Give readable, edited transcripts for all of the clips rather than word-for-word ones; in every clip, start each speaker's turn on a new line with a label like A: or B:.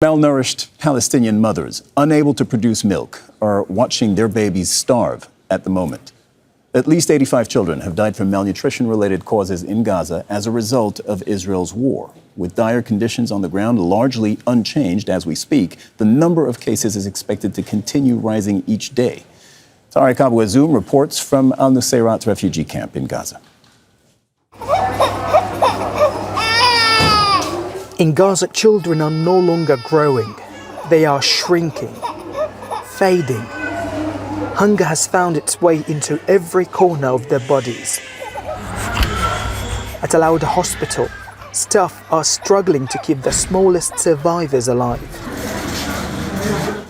A: Malnourished Palestinian mothers, unable to produce milk, are watching their babies starve at the moment. At least 85 children have died from malnutrition-related causes in Gaza as a result of Israel's war. With dire conditions on the ground largely unchanged as we speak, the number of cases is expected to continue rising each day. Tareq Azzoum reports from Nuseirat refugee camp in Gaza.
B: In Gaza, children are no longer growing. They are shrinking, fading. Hunger has found its way into every corner of their bodies. At Al hospital, staff are struggling to keep the smallest survivors alive.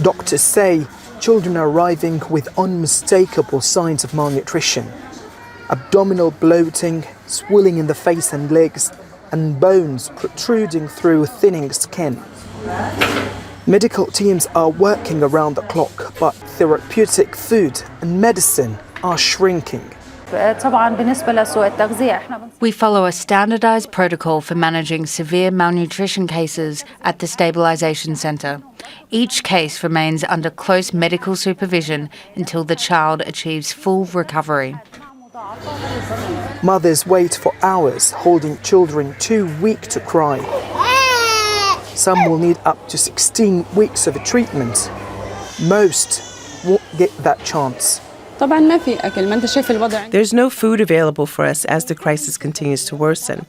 B: Doctors say children are arriving with unmistakable signs of malnutrition. Abdominal bloating, swelling in the face and legs, and bones protruding through thinning skin. Medical teams are working around the clock, but therapeutic food and medicine are shrinking.
C: We follow a standardized protocol for managing severe malnutrition cases at the stabilization center. Each case remains under close medical supervision until the child achieves full recovery.
B: Mothers wait for hours, holding children too weak to cry. Some will need up to 16 weeks of treatment. Most won't get that chance.
D: There's no food available for us as the crisis continues to worsen.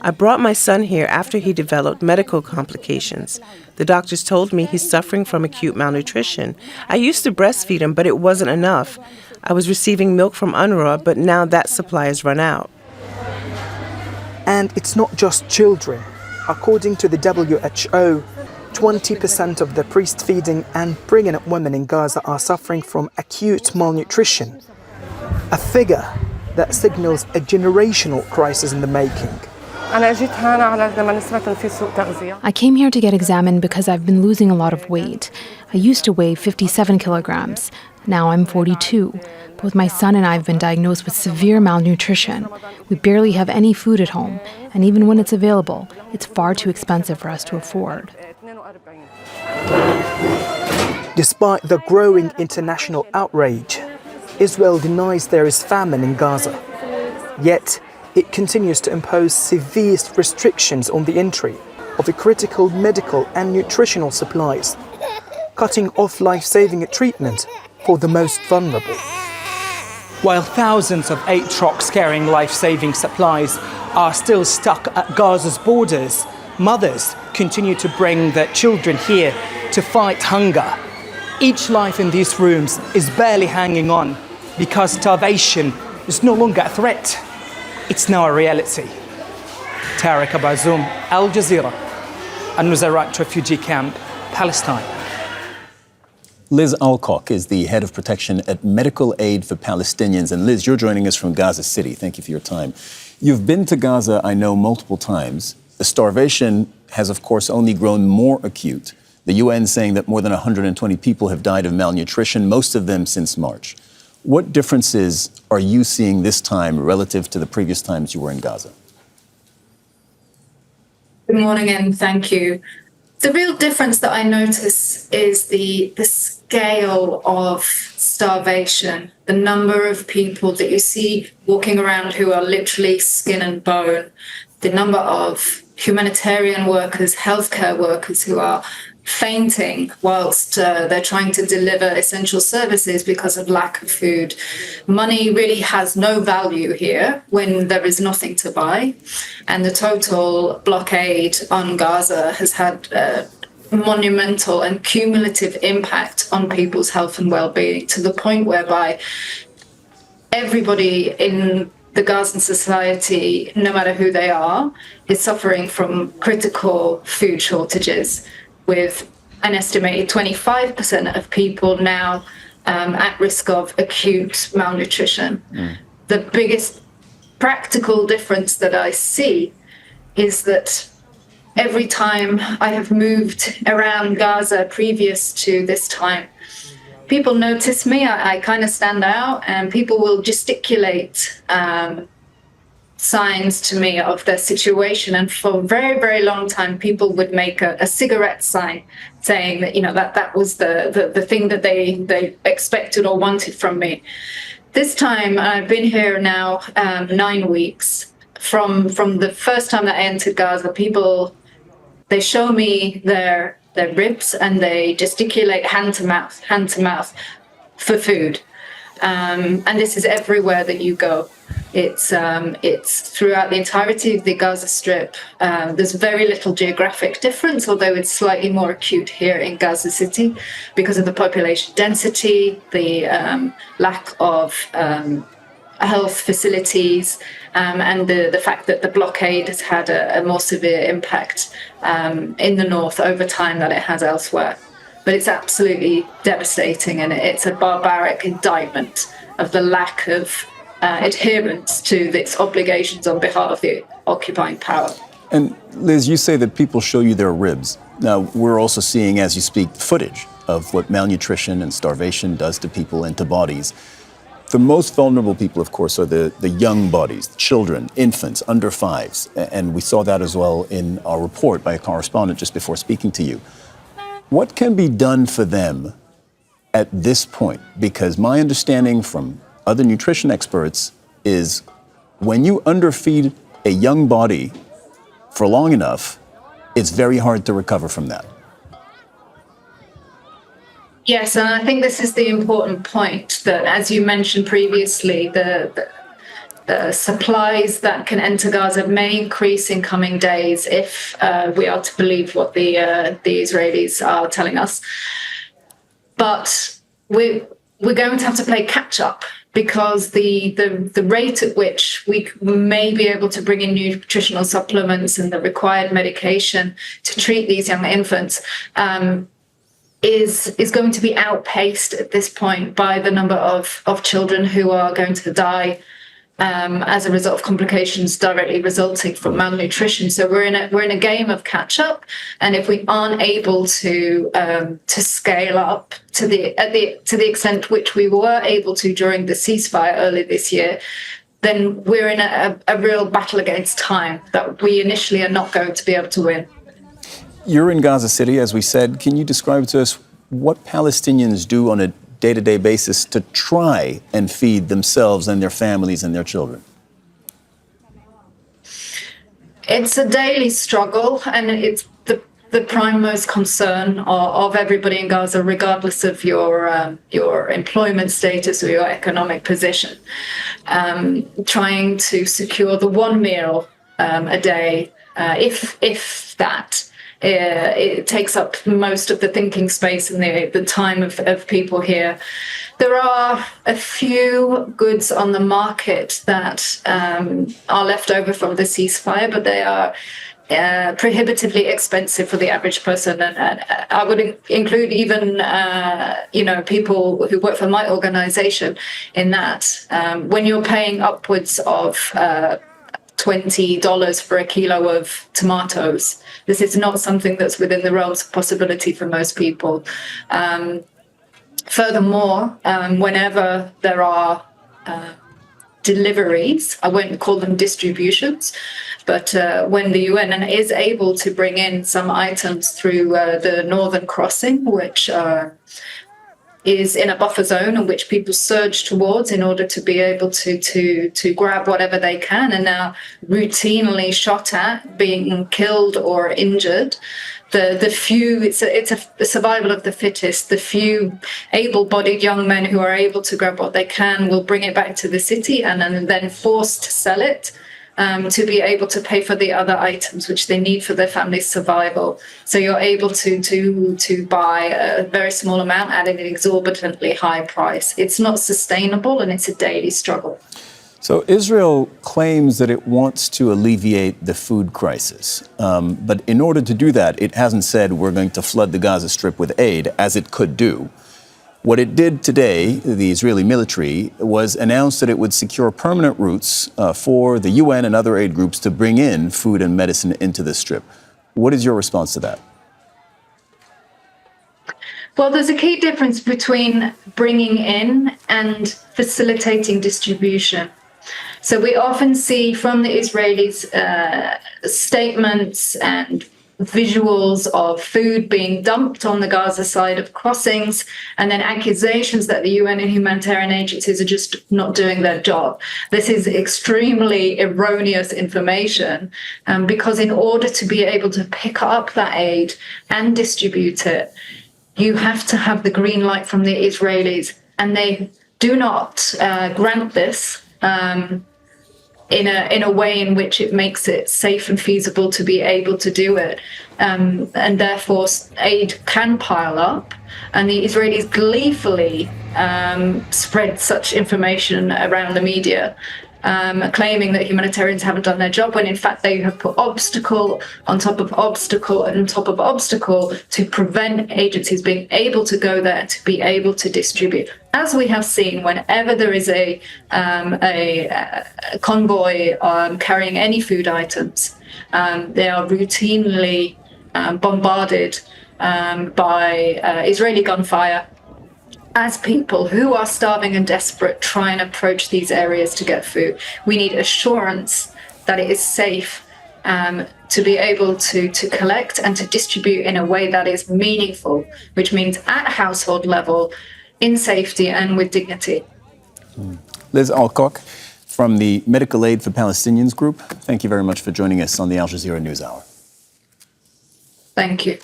D: I brought my son here after he developed medical complications. The doctors told me he's suffering from acute malnutrition. I used to breastfeed him, but it wasn't enough. I was receiving milk from UNRWA, but now that supply has run out.
B: And it's not just children. According to the WHO, 20% of the breastfeeding and pregnant women in Gaza are suffering from acute malnutrition, a figure that signals a generational crisis in the making.
E: I came here to get examined because I've been losing a lot of weight. I used to weigh 57 kilograms. Now I'm 42. Both my son and I have been diagnosed with severe malnutrition. We barely have any food at home, and even when it's available, it's far too expensive for us to afford.
B: Despite the growing international outrage, Israel denies there is famine in Gaza. Yet, it continues to impose severe restrictions on the entry of the critical medical and nutritional supplies, cutting off life-saving treatment for the most vulnerable.
F: While thousands of aid trucks carrying life-saving supplies are still stuck at Gaza's borders, mothers continue to bring their children here to fight hunger. Each life in these rooms is barely hanging on because starvation is no longer a threat. It's now a reality. Tareq Azzoum, Jazeera, Nuseirat refugee camp, Palestine.
A: Liz Allcock is the head of protection at Medical Aid for Palestinians. And Liz, you're joining us from Gaza City. Thank you for your time. You've been to Gaza, I know, multiple times. The starvation has, of course, only grown more acute. The UN saying that more than 120 people have died of malnutrition, most of them since March. What differences are you seeing this time relative to the previous times you were in Gaza?
G: Good morning and thank you. The real difference that I notice is the scale of starvation, the number of people that you see walking around who are literally skin and bone, the number of humanitarian workers, healthcare workers who are fainting whilst they're trying to deliver essential services because of lack of food. Money really has no value here when there is nothing to buy. And the total blockade on Gaza has had a monumental and cumulative impact on people's health and well-being, to the point whereby everybody in the Gazan society, no matter who they are, is suffering from critical food shortages, with an estimated 25% of people now at risk of acute malnutrition. The biggest practical difference that I see is that every time I have moved around Gaza previous to this time, people notice me. I kind of stand out, and people will gesticulate signs to me of their situation. And for a very, very long time, people would make a cigarette sign saying that, that was the thing that they expected or wanted from me. This time, I've been here now 9 weeks. From the first time that I entered Gaza, people, they show me their ribs and they gesticulate hand to mouth for food. And this is everywhere that you go. It's throughout the entirety of the Gaza Strip. There's very little geographic difference, although it's slightly more acute here in Gaza City because of the population density, the lack of health facilities, and the fact that the blockade has had a more severe impact in the north over time than it has elsewhere. But it's absolutely devastating, and it's a barbaric indictment of the lack of adherence to its obligations on behalf of the occupying power.
A: And Liz, you say that people show you their ribs. Now, we're also seeing, as you speak, footage of what malnutrition and starvation does to people and to bodies. The most vulnerable people, of course, are the young bodies, children, infants, under fives. And we saw that as well in our report by a correspondent just before speaking to you. What can be done for them at this point? Because my understanding from other nutrition experts is when you underfeed a young body for long enough, it's very hard to recover from that.
G: Yes, and I think this is the important point that, as you mentioned previously, the supplies that can enter Gaza may increase in coming days if we are to believe what the Israelis are telling us. But we're going to have to play catch up, because the rate at which we may be able to bring in nutritional supplements and the required medication to treat these young infants is going to be outpaced at this point by the number of children who are going to die as a result of complications directly resulting from malnutrition. So we're in a game of catch up, and if we aren't able to scale up to the extent which we were able to during the ceasefire earlier this year, then we're in a real battle against time that we initially are not going to be able to win.
A: You're in Gaza City, as we said. Can you describe to us what Palestinians do on a day-to-day basis to try and feed themselves and their families and their children?
G: It's a daily struggle, and it's the primemost concern of everybody in Gaza, regardless of your employment status or your economic position. Trying to secure the one meal a day, if that. It takes up most of the thinking space and the time of people here. There are a few goods on the market that are left over from the ceasefire, but they are prohibitively expensive for the average person. And I would include even, people who work for my organization in that. When you're paying upwards of $20 for a kilo of tomatoes, this is not something that's within the realms of possibility for most people. Furthermore, whenever there are deliveries, I won't call them distributions, but when the UN is able to bring in some items through the northern crossing, which is in a buffer zone in which people surge towards in order to be able to grab whatever they can, and now routinely shot at, being killed or injured. The few, it's a survival of the fittest. The few able-bodied young men who are able to grab what they can will bring it back to the city and then forced to sell it to be able to pay for the other items which they need for their family's survival. So you're able to buy a very small amount at an exorbitantly high price. It's not sustainable, and it's a daily struggle.
A: So Israel claims that it wants to alleviate the food crisis. But in order to do that, it hasn't said we're going to flood the Gaza Strip with aid, as it could do. What it did today, the Israeli military, was announce that it would secure permanent routes for the UN and other aid groups to bring in food and medicine into the Strip. What is your response to that?
G: Well, there's a key difference between bringing in and facilitating distribution. So we often see from the Israelis statements and visuals of food being dumped on the Gaza side of crossings, and then accusations that the UN and humanitarian agencies are just not doing their job. This is extremely erroneous information, because in order to be able to pick up that aid and distribute it, you have to have the green light from the Israelis, and they do not grant this in a way in which it makes it safe and feasible to be able to do it. And therefore, aid can pile up, and the Israelis gleefully spread such information around the media, claiming that humanitarians haven't done their job, when in fact they have put obstacle on top of obstacle on top of obstacle to prevent agencies being able to go there, to be able to distribute. As we have seen, whenever there is a convoy carrying any food items, they are routinely bombarded by Israeli gunfire, as people who are starving and desperate try and approach these areas to get food. We need assurance that it is safe to be able to collect and to distribute in a way that is meaningful, which means at household level, in safety and with dignity.
A: Liz Allcock from the Medical Aid for Palestinians group, thank you very much for joining us on the Al Jazeera News Hour.
G: Thank you.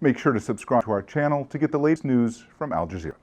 H: Make sure to subscribe to our channel to get the latest news from Al Jazeera.